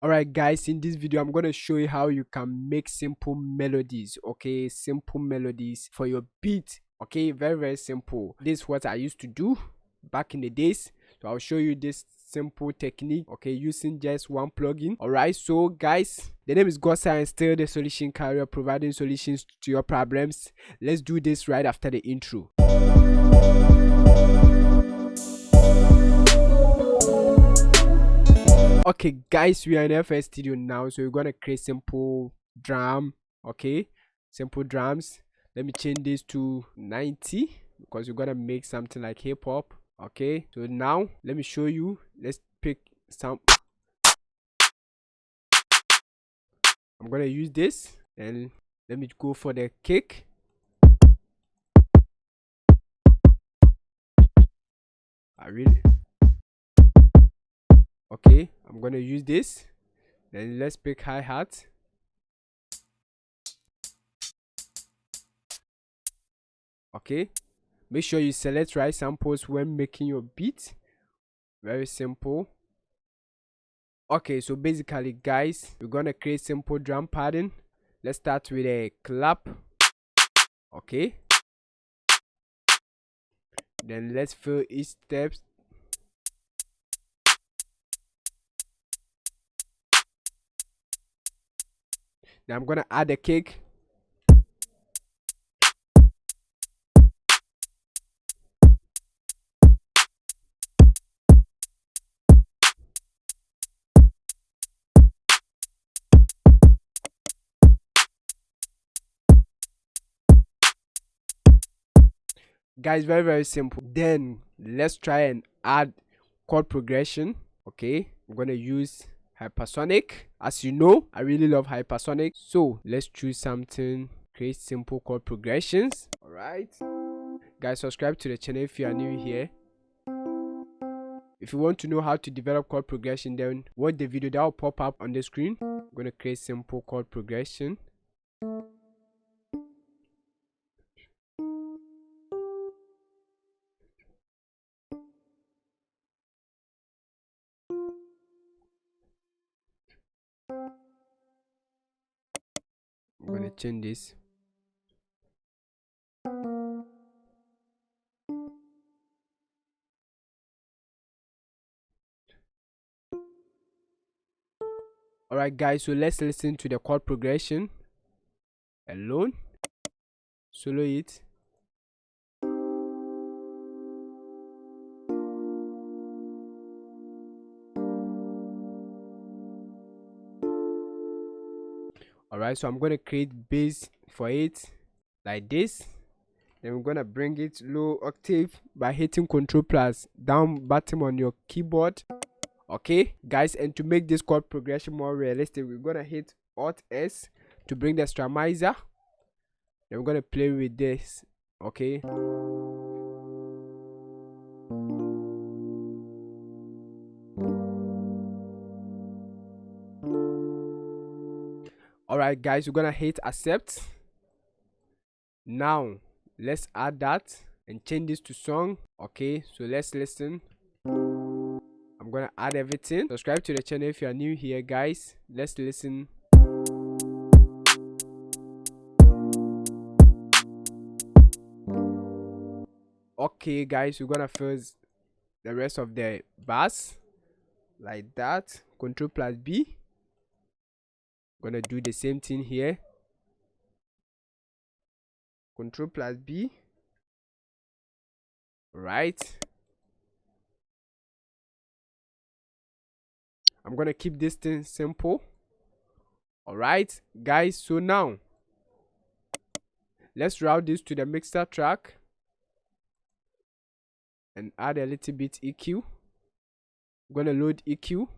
Alright guys, in this video I'm going to show you how you can make simple melodies. Okay, simple melodies for your beat. Okay, very simple. This is what I used to do back in the days, so I'll show you this simple technique, okay, using just one plugin. Alright, so guys, the name is Gosa and still the solution carrier, providing solutions to your problems. Let's do this right after the intro. Okay guys, we are in FS Studio now, so we're gonna create simple drum. Okay, simple drums. Let me change this to 90 because we're gonna make something like hip hop. Okay, so now let me show you. Let's pick some. I'm gonna use this, and let me go for the kick. Okay, I'm gonna use this. Then let's pick hi-hat. Okay, make sure you select right samples when making your beat. Very simple. Okay, so basically guys, we're gonna create simple drum pattern. Let's start with a clap. Okay, then let's fill each step. Now I'm gonna add a kick. Guys, very simple. Then let's try and add chord progression. Okay, I'm gonna use hypersonic. As you know, I really love hypersonic, so let's choose something, create simple chord progressions. All right guys, subscribe to the channel if you are new here. If you want to know how to develop chord progression, then watch the video that will pop up on the screen. I'm gonna create simple chord progression. I'm gonna change this. Alright guys, so let's listen to the chord progression alone. Solo it. Alright, so I'm gonna create bass for it like this. Then we're gonna bring it low octave by hitting Ctrl plus down button on your keyboard. Okay guys, and to make this chord progression more realistic, we're gonna hit Alt S to bring the strumizer. Then we're gonna play with this. Okay, alright guys, we're gonna hit accept. Now let's add that and change this to song. Okay, so let's listen. I'm gonna add everything. Subscribe to the channel if you are new here guys. Let's listen. Okay guys, we're gonna fill the rest of the bass like that. Ctrl plus B. Gonna do the same thing here. Ctrl plus B. Right, I'm gonna keep this thing simple. Alright guys, so now let's route this to the mixer track and add a little bit EQ. I'm gonna load EQ,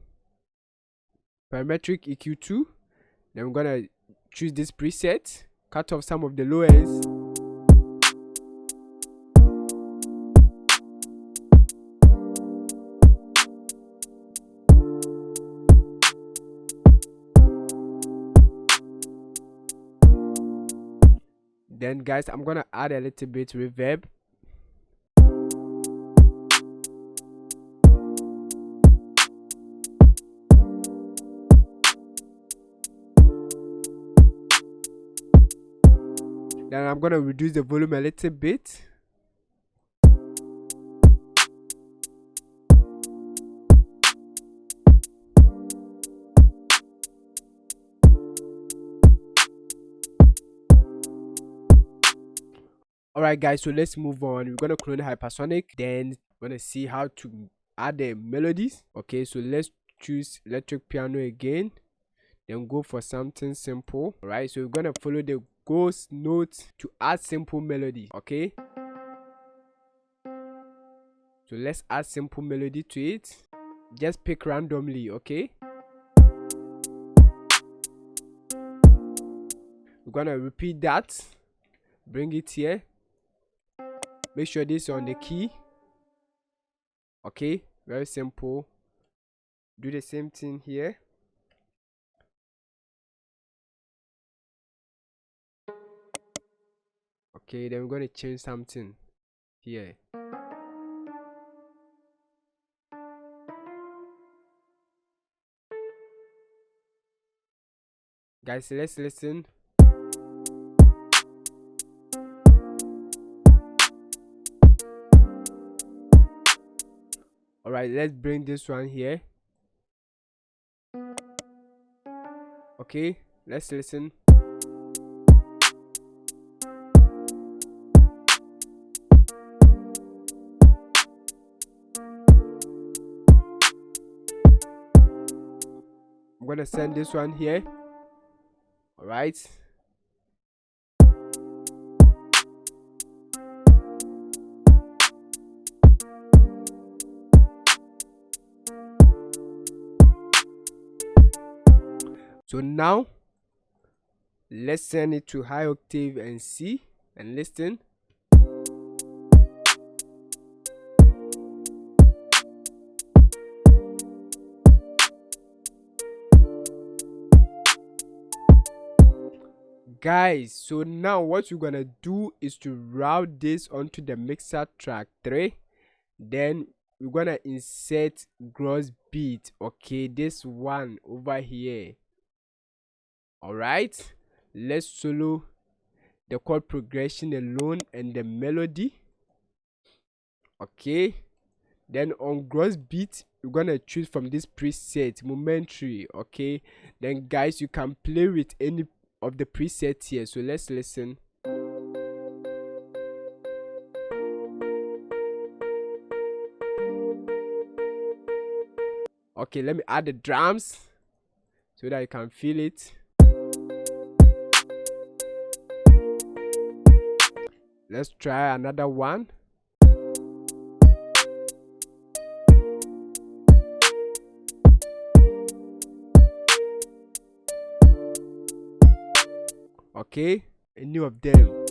parametric EQ2. Then I'm gonna choose this preset, cut off some of the low ends. Then guys, I'm gonna add a little bit reverb. Then I'm gonna reduce the volume a little bit. Alright guys, so let's move on. We're gonna clone hypersonic, then we're gonna see how to add the melodies. Okay, so let's choose electric piano again, then go for something simple. Alright, so we're gonna follow the ghost notes to add simple melody. Okay, so let's add simple melody to it. Just pick randomly. Okay, we're gonna repeat that, bring it here, make sure this is on the key. Okay, very simple. Do the same thing here. Okay, then we're going to change something here. Guys, let's listen. Alright, let's bring this one here. Okay, let's listen. I'm gonna send this one here. Alright. So now let's send it to high octave and C and listen. Guys, so now what we're gonna do is to route this onto the mixer track 3. Then we're gonna insert gross beat. Okay, this one over here. Alright, let's solo the chord progression alone and the melody. Okay, then on gross beat we're gonna choose from this preset momentary. Okay, then guys, you can play with any of the presets here, so let's listen. Okay, let me add the drums so that you can feel it. Let's try another one. Okay, any of them.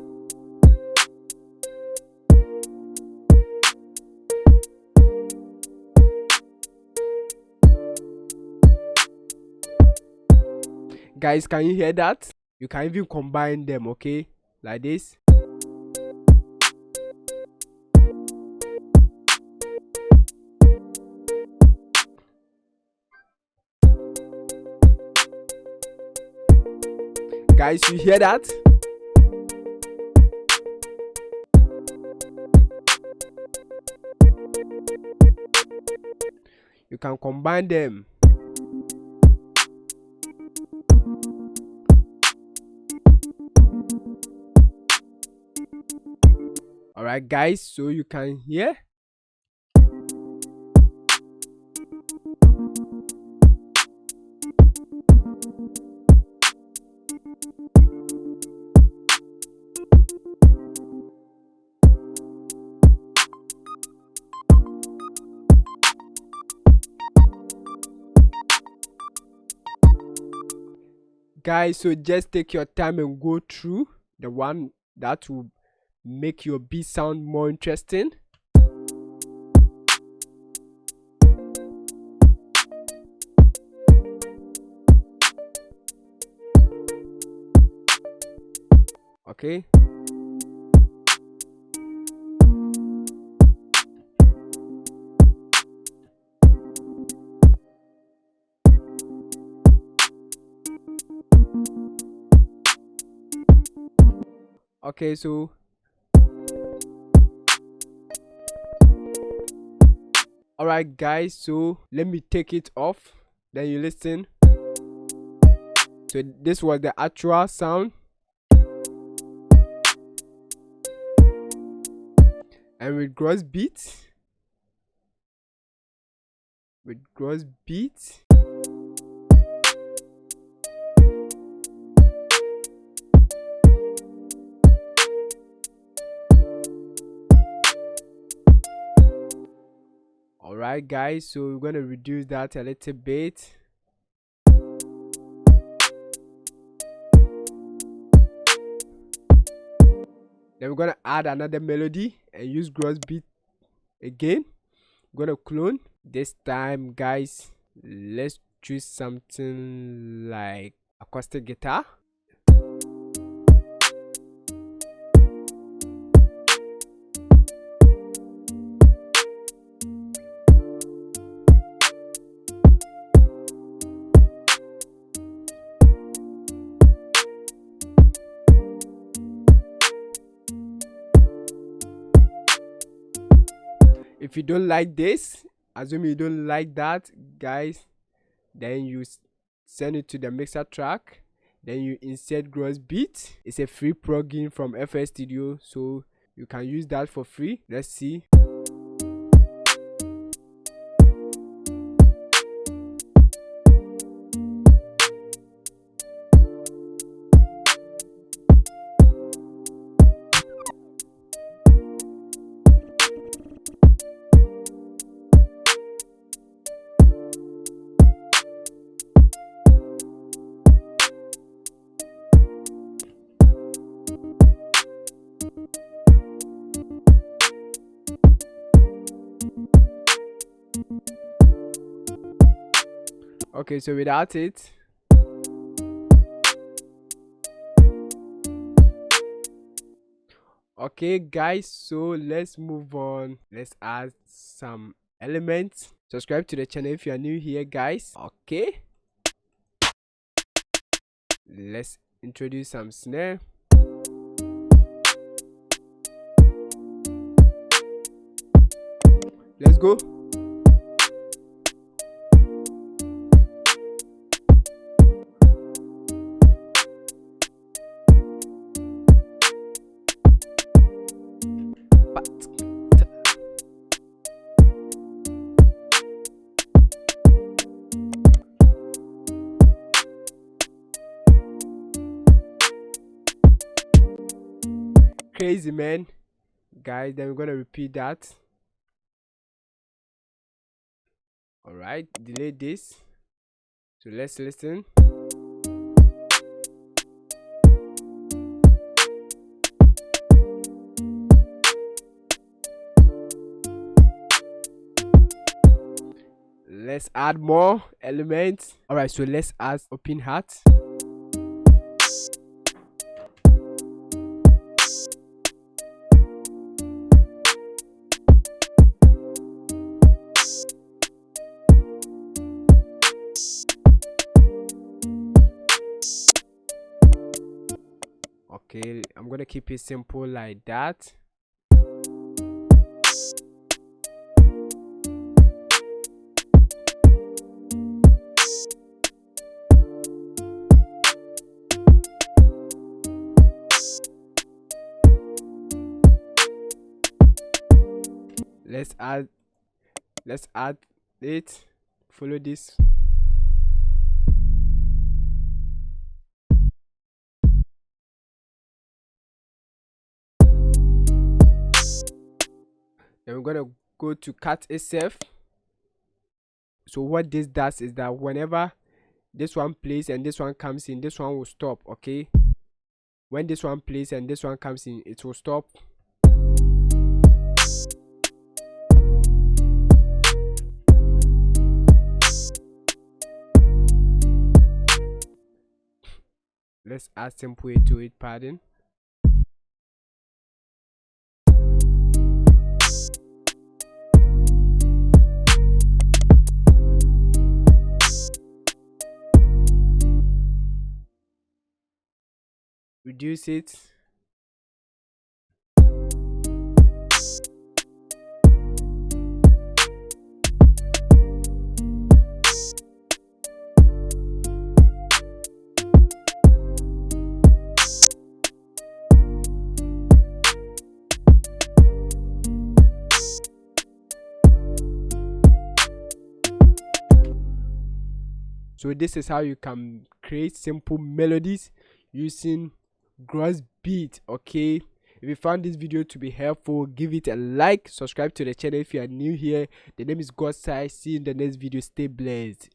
Guys, can you hear that? You can even combine them, okay, like this. Guys, you hear that? You can combine them. Alright guys, so you can hear. Guys, so just take your time and go through the one that will make your beat sound more interesting. Okay. Okay, so alright guys, so let me take it off, then you listen. So this was the actual sound, and with gross beat, alright guys, so we're gonna reduce that a little bit. Then we're gonna add another melody and use gross beat again. I'm gonna clone. This time guys, let's choose something like acoustic guitar. If you don't like this, assume you don't like that guys, then you send it to the mixer track, then you insert gross beat. It's a free plugin from FL Studio, so you can use that for free. Let's see. Okay, so without it, okay guys, so let's move on. Let's add some elements. Subscribe to the channel if you are new here guys. Okay, let's introduce some snare. Let's go. Crazy man guys, then we're gonna repeat that. All right, delete this. So let's listen. Let's add more elements. All right, so let's add open hat. Okay, I'm gonna keep it simple like that. Let's add it. Follow this. Then we're gonna go to cut itself. So what this does is that whenever this one plays and this one comes in, this one will stop. Okay, when this one plays and this one comes in, it will stop. Let's add simple to it, pardon. Reduce it. So this is how you can create simple melodies using gross beat. Okay, if you found this video to be helpful, give it a like, subscribe to the channel if you are new here. The name is God's Side. See you in the next video. Stay blessed.